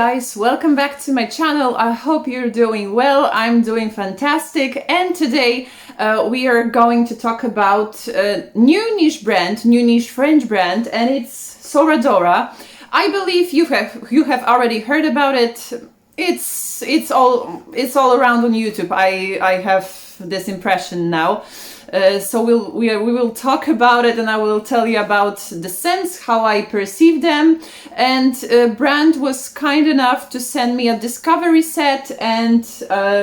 guys, welcome back to my channel. I hope you're doing well. I'm doing fantastic, and today we are going to talk about a new niche brand, new niche French brand, and it's Soradora. I believe you have already heard about it. It's all around on YouTube. I have this impression now. So we will talk about it, and I will tell you about the scents, how I perceive them. And brand was kind enough to send me a discovery set and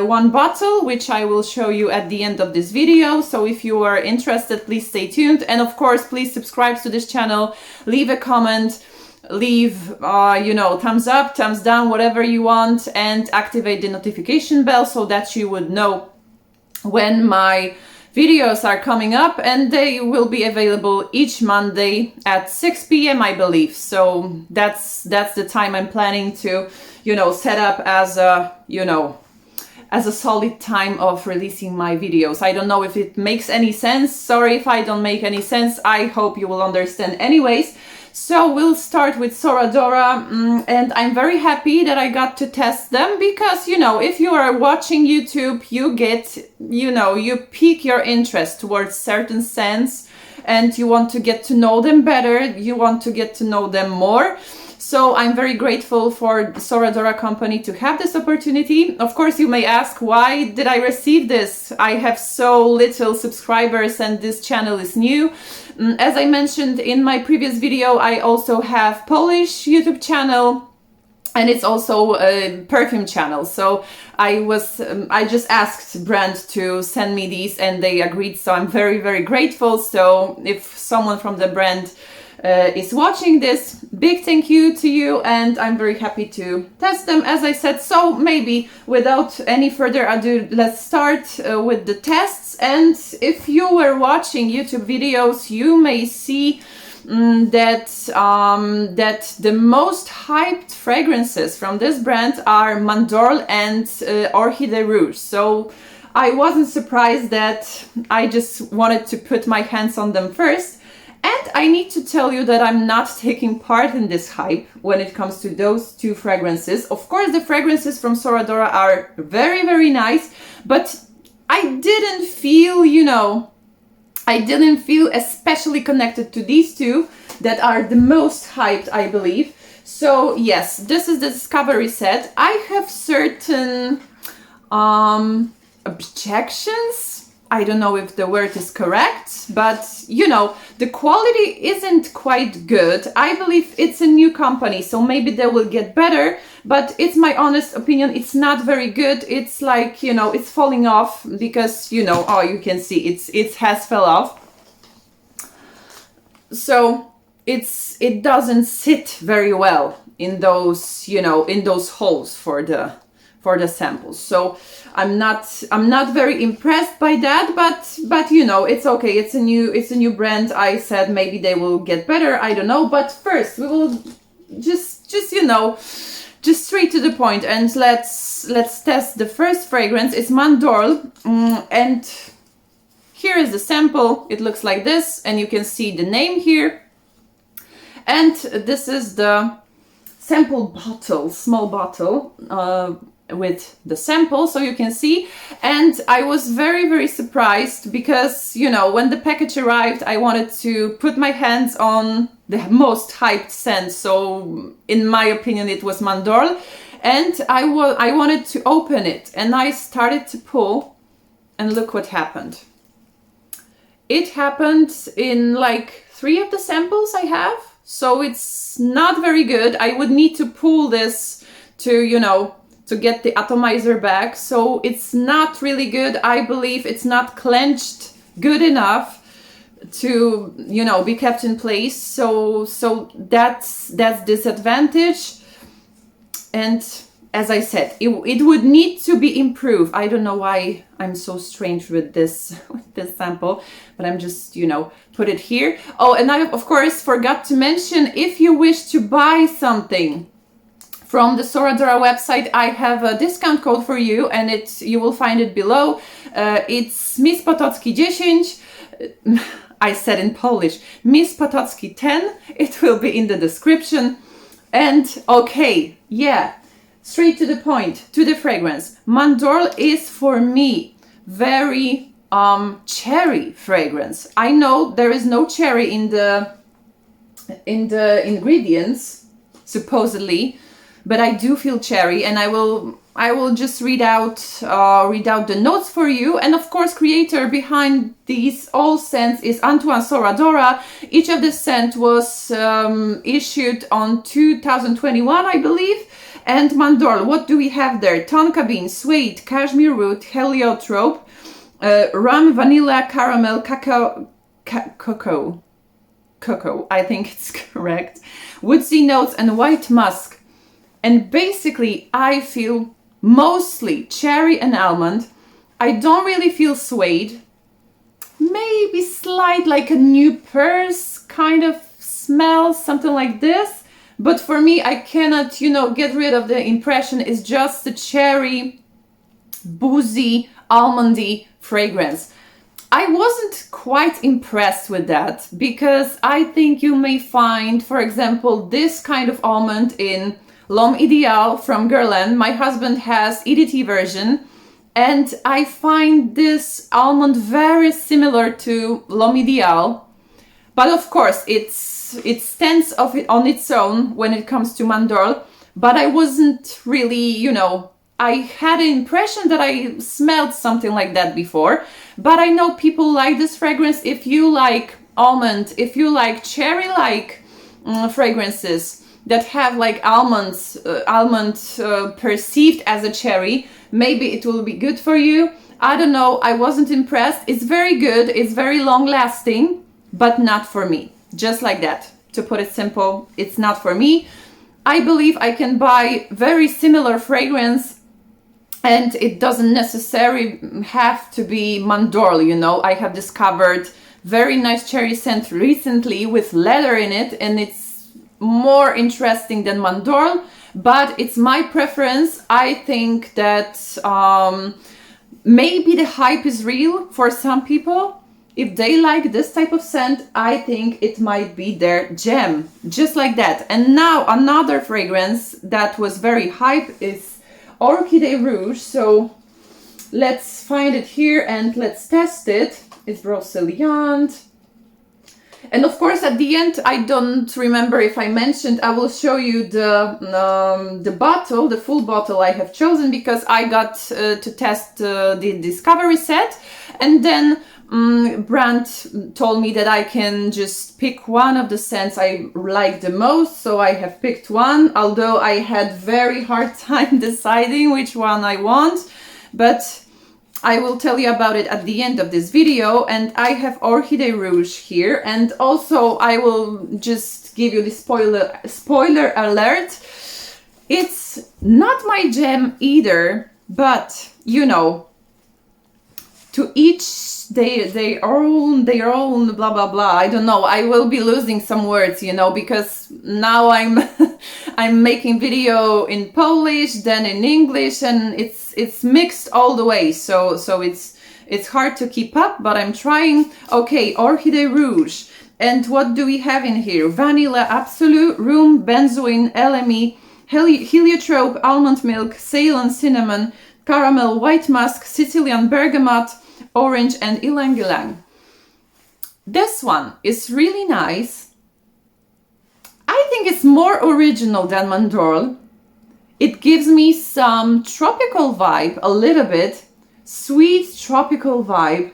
one bottle, which I will show you at the end of this video. So if you are interested, please stay tuned, and of course please subscribe to this channel, leave a comment, leave thumbs up, thumbs down, whatever you want, and activate the notification bell so that you would know when my videos are coming up, and they will be available each Monday at 6 p.m. I believe. So that's the time I'm planning to, set up as a, as a solid time of releasing my videos. I don't know if it makes any sense. Sorry if I don't make any sense. I hope you will understand anyways. So we'll start with Soradora, and I'm very happy that I got to test them because, if you are watching YouTube, you get, you pique your interest towards certain scents and you want to get to know them better, you want to get to know them more. So I'm very grateful for the Soradora company to have this opportunity. Of course, you may ask, why did I receive this? I have so little subscribers and this channel is new. As I mentioned in my previous video, I also have Polish YouTube channel, and it's also a perfume channel. So I just asked brand to send me these and they agreed. So I'm very, very grateful. So if someone from the brand is watching this, big thank you to you, and I'm very happy to test them, as I said. So maybe without any further ado, let's start with the tests. And if you were watching YouTube videos, you may see that the most hyped fragrances from this brand are Mandorle and Orchidee Rouge. So I wasn't surprised that I just wanted to put my hands on them first. And I need to tell you that I'm not taking part in this hype when it comes to those two fragrances. Of course, the fragrances from Soradora are very, very nice, but I didn't feel, especially connected to these two that are the most hyped, I believe. So yes, this is the discovery set. I have certain objections. I don't know if the word is correct, but the quality isn't quite good. I believe it's a new company, so maybe they will get better, but it's my honest opinion, it's not very good. It's like, it's falling off because, oh, you can see it has fell off. So it doesn't sit very well in those, in those holes for the samples. So I'm not very impressed by that, but it's okay. It's a new brand. I said maybe they will get better. I don't know. But first we will just straight to the point, and let's test the first fragrance. It's Mandorle, and here is the sample. It looks like this, and you can see the name here. And this is the sample bottle, small bottle, with the sample, so you can see. And I was very, very surprised because, when the package arrived, I wanted to put my hands on the most hyped scent. So in my opinion, it was Mandorle, and I wanted to open it, and I started to pull, and look what happened. It happened in like 3 of the samples I have, so it's not very good. I would need to pull this to get the atomizer back, so it's not really good. I believe it's not clenched good enough to be kept in place, so that's disadvantage. And as I said, it would need to be improved. I don't know why I'm so strange with this sample, but I'm just put it here. Oh, and I of course forgot to mention, if you wish to buy something from the Soradora website, I have a discount code for you, and you will find it below. It's MissPotocky 10. I said in Polish, MissPotocky 10. It will be in the description. And okay, yeah, straight to the point, to the fragrance. Mandorle is for me very cherry fragrance. I know there is no cherry in the ingredients, supposedly, but I do feel cherry, and I will just read out the notes for you. And of course, creator behind these all scents is Antoine Soradora. Each of the scent was issued on 2021, I believe. And Mandorle, what do we have there? Tonka bean, suede, cashmere root, heliotrope, rum, vanilla, caramel, cocoa, I think it's correct, woodsy notes, and white musk. And basically, I feel mostly cherry and almond. I don't really feel suede. Maybe slight, like a new purse kind of smell, something like this. But for me, I cannot, get rid of the impression. It's just the cherry, boozy, almondy fragrance. I wasn't quite impressed with that, because I think you may find, for example, this kind of almond in L'Homme Idéal from Guerlain. My husband has EDT version, and I find this almond very similar to L'Homme Idéal. But of course, it stands on its own when it comes to Mandorle. But I wasn't really, I had an impression that I smelled something like that before. But I know people like this fragrance. If you like almond, if you like cherry-like fragrances that have like almond perceived as a cherry, maybe it will be good for you. I don't know. I wasn't impressed. It's very good. It's very long-lasting, but not for me. Just like that. To put it simple, it's not for me. I believe I can buy very similar fragrance, and it doesn't necessarily have to be Mandorle, I have discovered very nice cherry scent recently with leather in it, and it's more interesting than Mandorle, but it's my preference. I think that maybe the hype is real for some people. If they like this type of scent, I think it might be their gem, just like that. And now another fragrance that was very hype is Orchidee Rouge. So let's find it here and let's test it. It's Broceliande. And of course, at the end, I don't remember if I mentioned, I will show you the bottle, the full bottle I have chosen, because I got to test the Discovery set. And then brand told me that I can just pick one of the scents I like the most, so I have picked one, although I had very hard time deciding which one I want, but I will tell you about it at the end of this video. And I have Orchidee Rouge here, and also I will just give you the spoiler alert. It's not my gem either, but to each their own blah blah blah. I don't know, I will be losing some words, because now I'm I'm making video in Polish, then in English, and it's mixed all the way, so it's hard to keep up, but I'm trying. Okay, Orchidee Rouge. And what do we have in here? Vanilla, Absolute, Room, Benzoin, LME, Heliotrope, Almond Milk, Ceylon Cinnamon, Caramel, White Musk, Sicilian Bergamot, Orange, and Ylang Ylang. This one is really nice. I think it's more original than Mandorle. It gives me some tropical vibe, a little bit. Sweet tropical vibe.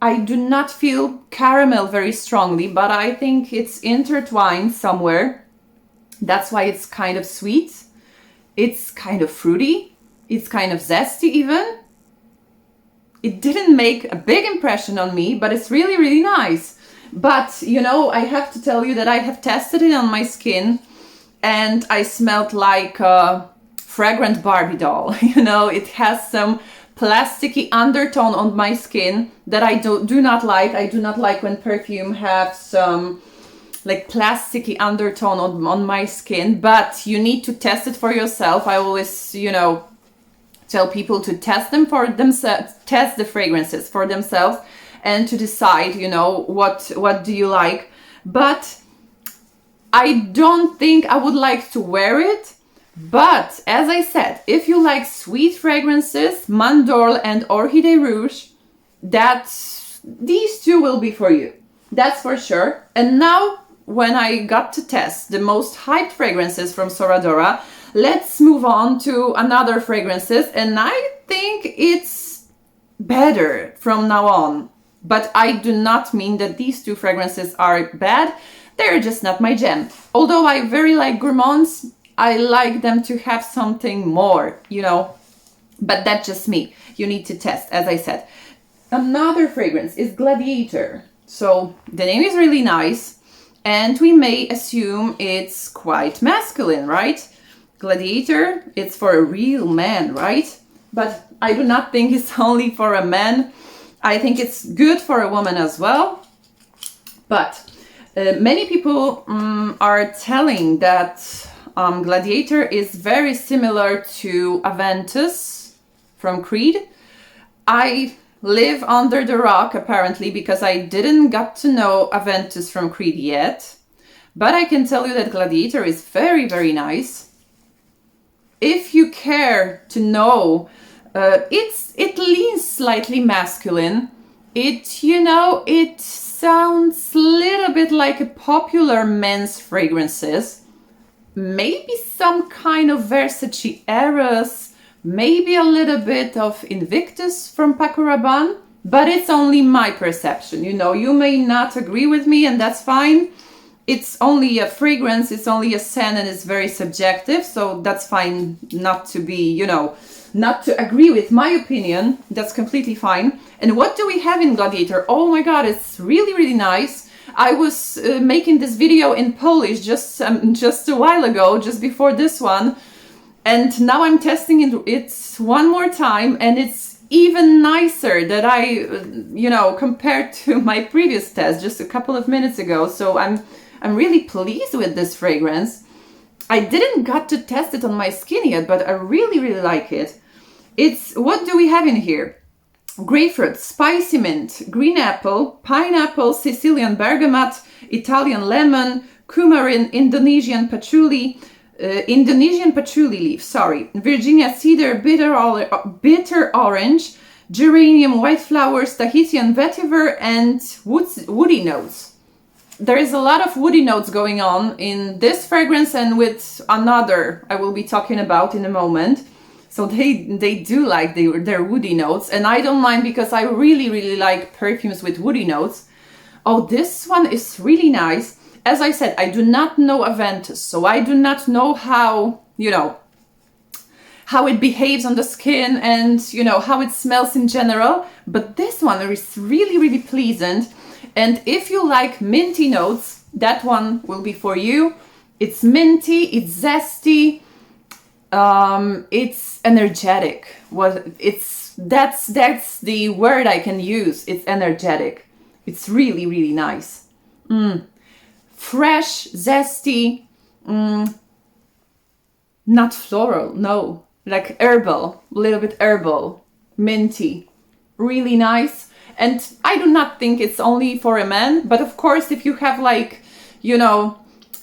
I do not feel caramel very strongly, but I think it's intertwined somewhere. That's why it's kind of sweet. It's kind of fruity. It's kind of zesty even. It didn't make a big impression on me, but it's really, really nice. But, I have to tell you that I have tested it on my skin, and I smelled like a fragrant Barbie doll. It has some plasticky undertone on my skin that I do not like. I do not like when perfume have some like plasticky undertone on my skin, but you need to test it for yourself. I always, tell people to test them for themselves, test the fragrances for themselves, and to decide, what do you like. But I don't think I would like to wear it, But as I said, if you like sweet fragrances, Mandorle and Orchidee Rouge, these two will be for you. That's for sure. And now, when I got to test the most hyped fragrances from Soradora, let's move on to another fragrances, and I think it's better from now on. But I do not mean that these two fragrances are bad. They're just not my jam. Although I very like gourmands, I like them to have something more, you know. But that's just me. You need to test, as I said. Another fragrance is Gladiator. So the name is really nice, and we may assume it's quite masculine, right? Gladiator, it's for a real man, right? But I do not think it's only for a man. I think it's good for a woman as well. But many people are telling that Gladiator is very similar to Aventus from Creed. I live under the rock apparently because I didn't get to know Aventus from Creed yet. But I can tell you that Gladiator is very, very nice. If you care to know, it leans slightly masculine. It sounds a little bit like a popular men's fragrances. Maybe some kind of Versace Eros, maybe a little bit of Invictus from Paco Rabanne, but it's only my perception. You may not agree with me, and that's fine. It's only a fragrance, it's only a scent, and it's very subjective, so that's fine not to be, not to agree with my opinion. That's completely fine. And what do we have in Gladiator? Oh my god, it's really, really nice. I was making this video in Polish just a while ago, just before this one, and now I'm testing it one more time, and it's even nicer that compared to my previous test just a couple of minutes ago. So I'm really pleased with this fragrance. I didn't got to test it on my skin yet, but I really, really like it. What do we have in here? Grapefruit, spicy mint, green apple, pineapple, Sicilian bergamot, Italian lemon, coumarin, Indonesian patchouli leaf, Virginia cedar, bitter orange, geranium, white flowers, Tahitian vetiver, and woody notes. There is a lot of woody notes going on in this fragrance and with another I will be talking about in a moment. So they do like their woody notes, and I don't mind because I really, really like perfumes with woody notes. Oh, this one is really nice. As I said, I do not know Aventus, so I do not know how it behaves on the skin and, how it smells in general. But this one is really, really pleasant. And if you like minty notes, that one will be for you. It's minty, it's zesty, it's energetic. That's the word I can use. It's energetic. It's really, really nice. Fresh, zesty, not floral, no, like herbal, a little bit herbal, minty, really nice. And I do not think it's only for a man, but of course, if you have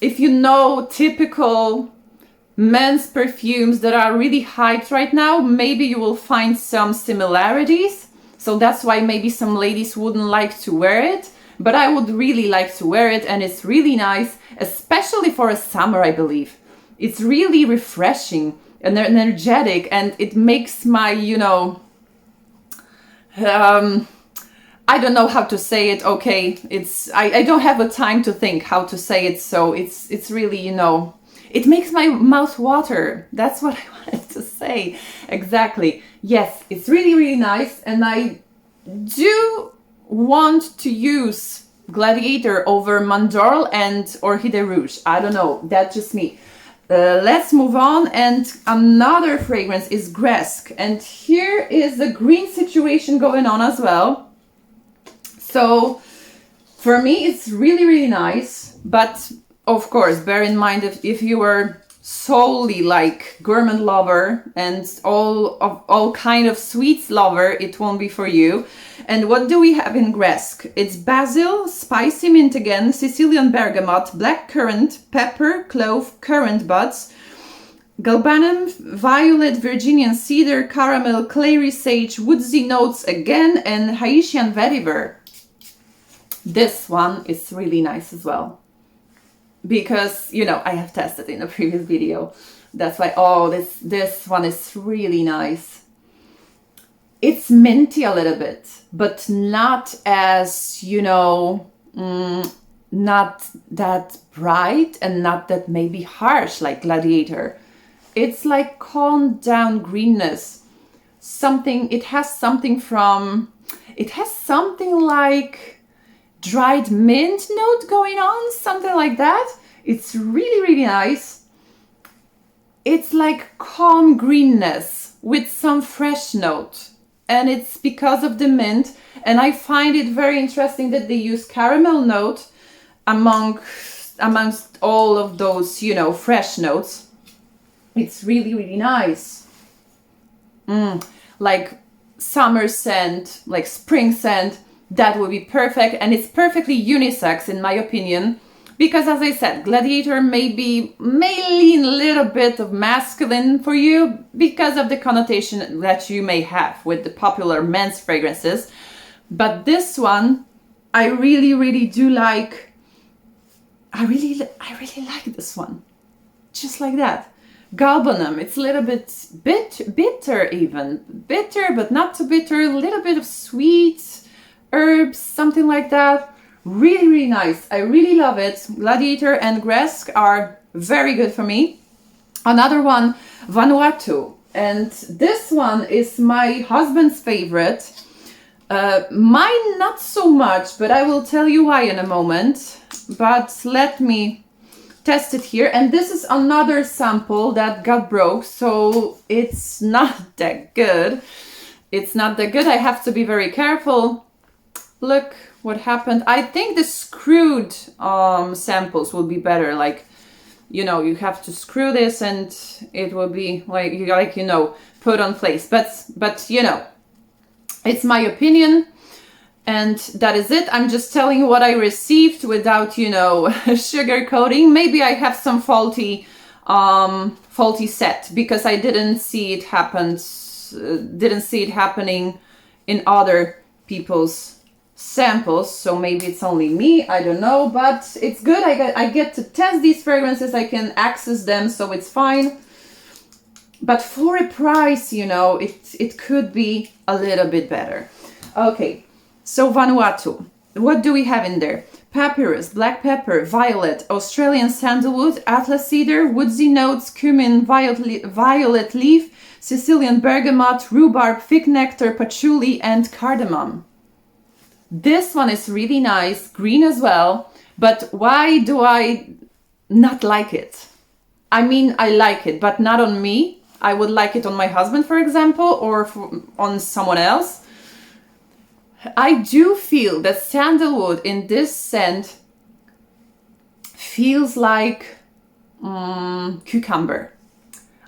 if you know typical men's perfumes that are really hyped right now, maybe you will find some similarities. So that's why maybe some ladies wouldn't like to wear it, but I would really like to wear it, and it's really nice, especially for a summer, I believe. It's really refreshing and energetic, and it makes my, I don't know how to say it. Okay, I don't have the time to think how to say it, so it's really, it makes my mouth water. That's what I wanted to say. Exactly. Yes, it's really, really nice, and I do want to use Gladiator over Mandorle and Orchidee Rouge. I don't know, that's just me. Let's move on, and another fragrance is Gresque, and here is the green situation going on as well. So for me, it's really, really nice, but of course, bear in mind if you are solely like gourmand lover and all kind of sweets lover, it won't be for you. And what do we have in Gresque? It's basil, spicy mint again, Sicilian bergamot, black currant, pepper, clove, currant buds, galbanum, violet, Virginian cedar, caramel, clary sage, woodsy notes again, and Haitian vetiver. This one is really nice as well, because, you know, I have tested in a previous video. That's why, oh, this one is really nice. It's minty a little bit, but not as, you know, not that bright and not that maybe harsh like Gladiator. It's like calmed down greenness. It has something like dried mint note going on, something like that. It's really, really nice. It's like calm greenness with some fresh note. And it's because of the mint. And I find it very interesting that they use caramel note amongst all of those, you know, fresh notes. It's really, really nice. Like summer scent, like spring scent, that would be perfect. And it's perfectly unisex in my opinion. Because as I said, Gladiator may lean a little bit of masculine for you because of the connotation that you may have with the popular men's fragrances. But this one, I really, really do like. I really like this one. Just like that. Galbanum, it's a little bit bitter even. Bitter, but not too bitter. A little bit of sweet herbs, something like that. Really, really nice. I really love it. Gladiator and Gresque are very good for me. Another one, Vanuatu. And this one is my husband's favorite. Mine not so much, but I will tell you why in a moment. But let me test it here. And this is another sample that got broke, so it's not that good. It's not that good. I have to be very careful. Look what happened. I think the screwed samples will be better. Like, you know, you have to screw this and it will be like you know, put on place. But you know, it's my opinion and that is it. I'm just telling you what I received without, you know, sugarcoating. Maybe I have some faulty set because I didn't see it happening in other people's samples, so maybe it's only me, I don't know, but it's good. I get to test these fragrances, I can access them, so it's fine. But for a price, you know, it could be a little bit better. Okay, so Vanuatu, what do we have in there? Papyrus, black pepper, violet, Australian sandalwood, atlas cedar, woodsy notes, cumin, violet leaf, Sicilian bergamot, rhubarb, fig nectar, patchouli, and cardamom. This one is really nice, green as well, but why do I not like it? I mean, I like it, but not on me. I would like it on my husband, for example, or on someone else. I do feel that sandalwood in this scent feels like cucumber.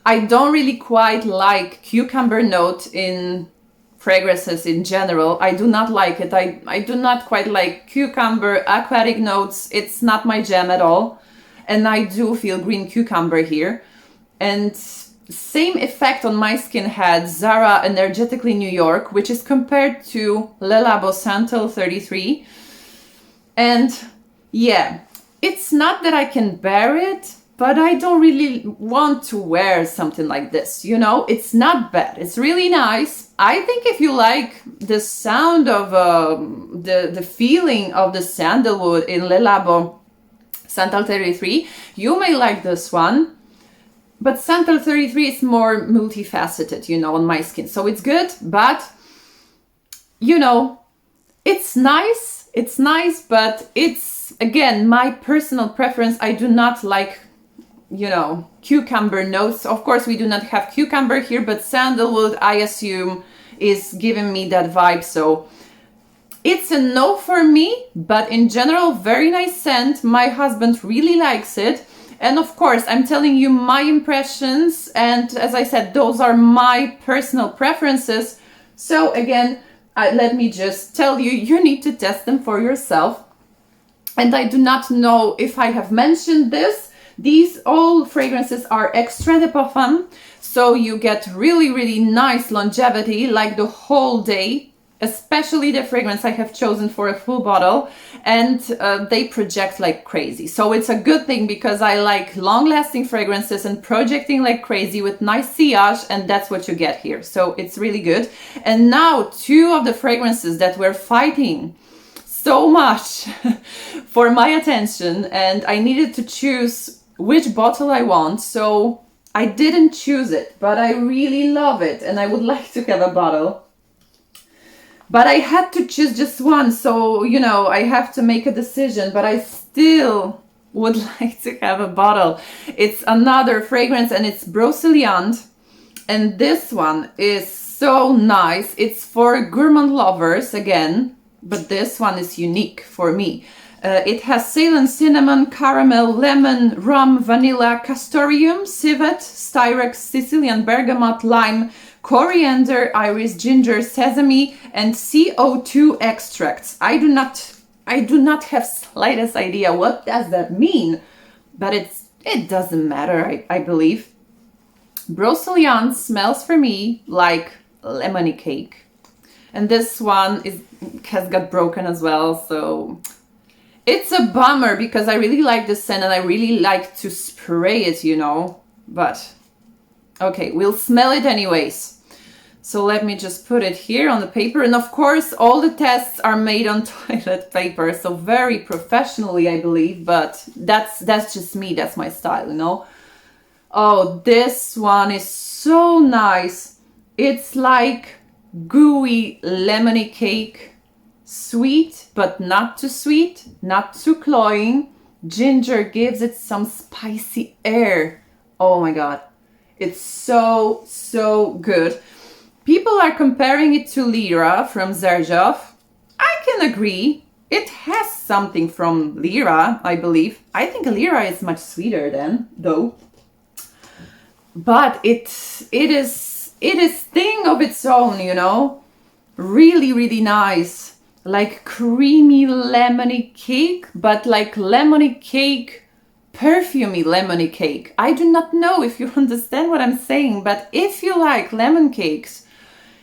I don't really quite like cucumber note in fragrances in general. I do not like it. I do not quite like cucumber, aquatic notes. It's not my jam at all. And I do feel green cucumber here. And same effect on my skin had Zara Energetically New York, which is compared to Le Labo Santal 33. And yeah, it's not that I can bear it, but I don't really want to wear something like this, you know? It's not bad. It's really nice. I think if you like the sound of the feeling of the sandalwood in Le Labo Santal 33, you may like this one. But Santal 33 is more multifaceted, you know, on my skin. So it's good, but, you know, it's nice. It's nice, but it's, again, my personal preference. I do not like, you know, cucumber notes. Of course, we do not have cucumber here, but sandalwood, I assume, is giving me that vibe. So it's a no for me, but in general, very nice scent. My husband really likes it. And of course, I'm telling you my impressions. And as I said, those are my personal preferences. So again, let me just tell you, you need to test them for yourself. And I do not know if I have mentioned this. These all fragrances are extrait de parfum, so you get really, really nice longevity, like the whole day, especially the fragrance I have chosen for a full bottle, and they project like crazy. So it's a good thing because I like long-lasting fragrances and projecting like crazy with nice sillage, and that's what you get here. So it's really good. And now 2 of the fragrances that were fighting so much for my attention, and I needed to choose which bottle I want, so I didn't choose it, but I really love it and I would like to have a bottle. But I had to choose just one, so, you know, I have to make a decision, but I still would like to have a bottle. It's another fragrance and it's Broceliande, and this one is so nice. It's for gourmand lovers again, but this one is unique for me. It has Ceylon cinnamon, caramel, lemon, rum, vanilla, castoreum, civet, styrex, Sicilian bergamot, lime, coriander, iris, ginger, sesame, and CO2 extracts. I do not have slightest idea what does that mean, but it doesn't matter, I believe. Broceliande smells for me like lemony cake, and this one has got broken as well, so it's a bummer because I really like this scent and I really like to spray it, you know, but okay, we'll smell it anyways. So let me just put it here on the paper. And of course, all the tests are made on toilet paper. So very professionally, I believe, but that's just me. That's my style, you know. Oh, this one is so nice. It's like gooey lemony cake, sweet, but not too sweet, not too cloying. Ginger gives it some spicy air. Oh my God. It's so, so good. People are comparing it to Lyra from Xerjoff. I can agree. It has something from Lyra, I believe. I think Lyra is much sweeter then, though. But it is thing of its own, you know. Really, really nice. Like creamy lemony cake, but like lemony cake, perfumey lemony cake. I do not know if you understand what I'm saying, but if you like lemon cakes,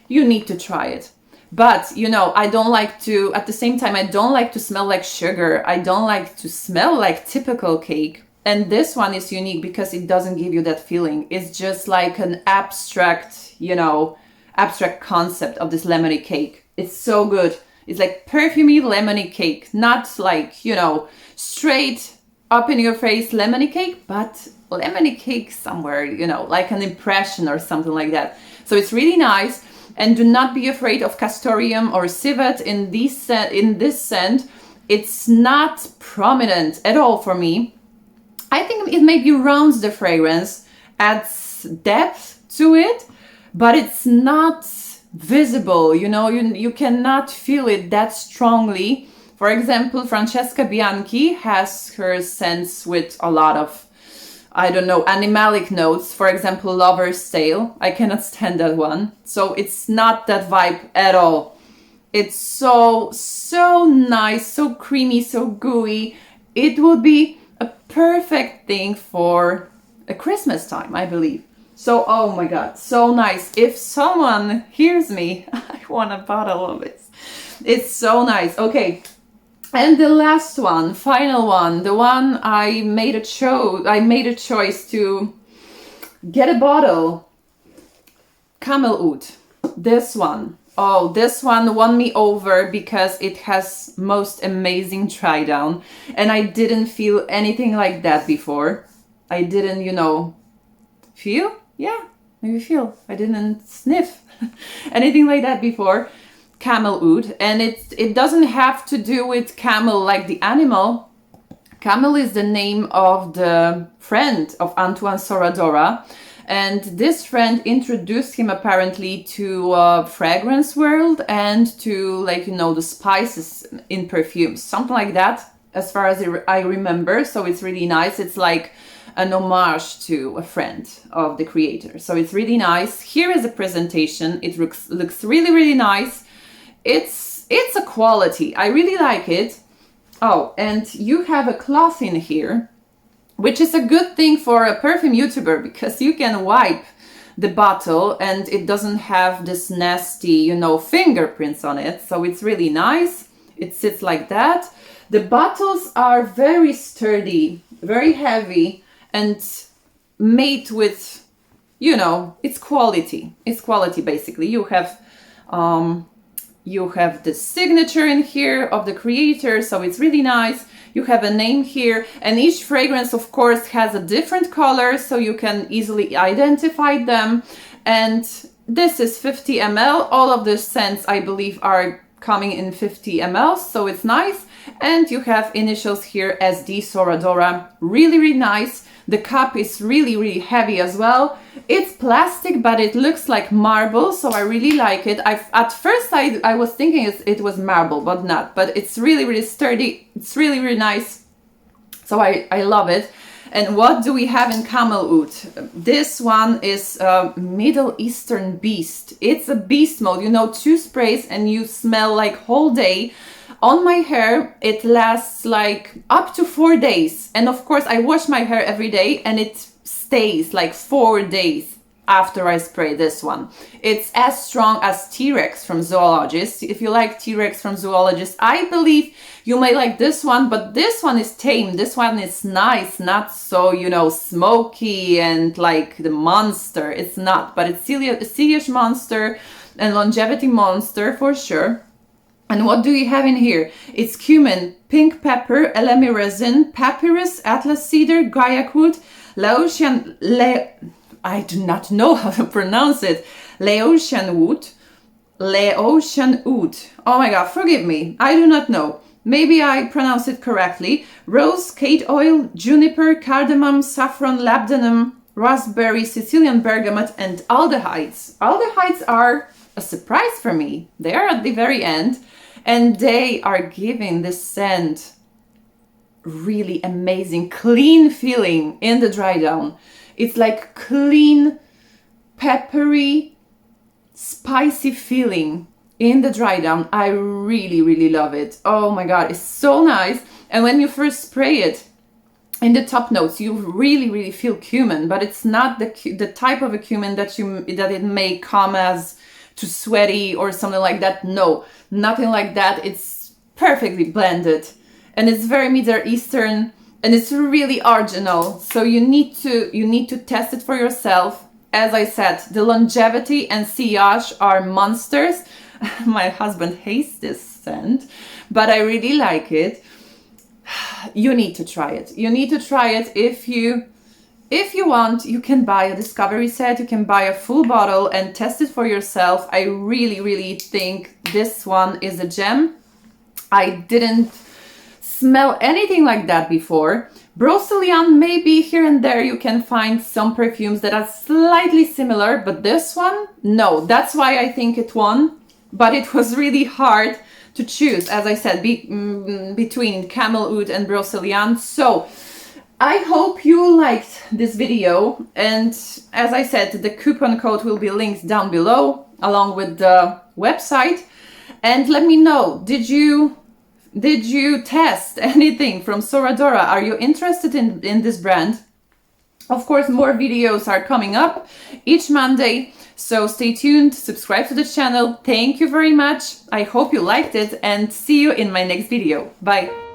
you need to try it. But, you know, I don't like to, at the same time, I don't like to smell like sugar. I don't like to smell like typical cake. And this one is unique because it doesn't give you that feeling. It's just like an abstract, you know, abstract concept of this lemony cake. It's so good. It's like perfumey lemony cake, not like, you know, straight up in your face lemony cake, but lemony cake somewhere, you know, like an impression or something like that. So it's really nice. And do not be afraid of castoreum or civet in this scent. It's not prominent at all for me. I think it maybe rounds the fragrance, adds depth to it, but it's not visible. You know, you cannot feel it that strongly. For example, Francesca Bianchi has her scents with a lot of, I don't know, animalic notes. For example, Lover's Tale. I cannot stand that one. So it's not that vibe at all. It's so, so nice, so creamy, so gooey. It would be a perfect thing for a Christmas time, I believe. So, oh my God, so nice. If someone hears me, I want a bottle of it. It's so nice. Okay. And the last one, final one, the one I made a choice to get a bottle. Camelot. This one. Oh, this one won me over because it has most amazing dry down. And I didn't feel anything like that before. I didn't, you know, feel? Yeah, maybe feel. I didn't sniff anything like that before. Camel oud, and it doesn't have to do with camel like the animal. Kamel is the name of the friend of Antoine Soradora, and this friend introduced him apparently to fragrance world and to, like, you know, the spices in perfumes, something like that, as far as I remember. So it's really nice. It's like an homage to a friend of the creator. So it's really nice. Here is a presentation. It looks really, really nice. It's a quality. I really like it. Oh, and you have a cloth in here which is a good thing for a perfume YouTuber because you can wipe the bottle and it doesn't have this nasty, you know, fingerprints on it. So it's really nice. It sits like that. The bottles are very sturdy, very heavy, and made with, you know, it's quality. It's quality basically. You have the signature in here of the creator, so it's really nice. You have a name here, and each fragrance of course has a different color, so you can easily identify them. And this is 50 ml. All of the scents I believe are coming in 50 ml, so it's nice. And you have initials here, SD Soradora. Really, really nice. The cup is really, really heavy as well. It's plastic, but it looks like marble, so I really like it. At first I was thinking it was marble, but not. But it's really, really sturdy. It's really, really nice. So I love it. And what do we have in Camelot? This one is a Middle Eastern beast. It's a beast mode. You know, 2 sprays and you smell like whole day. On my hair, it lasts like up to 4 days. And of course, I wash my hair every day and it stays like 4 days after I spray this one. It's as strong as T-Rex from Zoologist. If you like T-Rex from Zoologist, I believe you may like this one, but this one is tame. This one is nice, not so, you know, smoky and like the monster. It's not, but it's Siliage monster and longevity monster for sure. And what do you have in here? It's cumin, pink pepper, elemi resin, papyrus, atlas cedar, guaiac Laotian, I do not know how to pronounce it. Laotian wood. Oh my god, forgive me. I do not know. Maybe I pronounce it correctly. Rose, kate oil, juniper, cardamom, saffron, labdanum, raspberry, Sicilian bergamot, and aldehydes. Aldehydes are a surprise for me. They are at the very end. And they are giving this scent really amazing, clean feeling in the dry down. It's like clean, peppery, spicy feeling in the dry down. I really, really love it. Oh my god, it's so nice. And when you first spray it, in the top notes, you really, really feel cumin, but it's not the type of a cumin that it may come as too sweaty or something like that. No, nothing like that. It's perfectly blended and it's very Middle Eastern and it's really original. So you need to test it for yourself. As I said, the longevity and sillage are monsters. My husband hates this scent, but I really like it. You need to try it. You need to try it. If you want, you can buy a discovery set, you can buy a full bottle and test it for yourself. I really, really think this one is a gem. I didn't smell anything like that before. Broceliande, maybe here and there you can find some perfumes that are slightly similar, but this one, no. That's why I think it won, but it was really hard to choose, as I said, between Camelot and Broceliande. So I hope you liked this video, and as I said, the coupon code will be linked down below along with the website. And let me know, did you test anything from Soradora? Are you interested in this brand? Of course, more videos are coming up each Monday, so stay tuned, subscribe to the channel. Thank you very much. I hope you liked it and see you in my next video. Bye.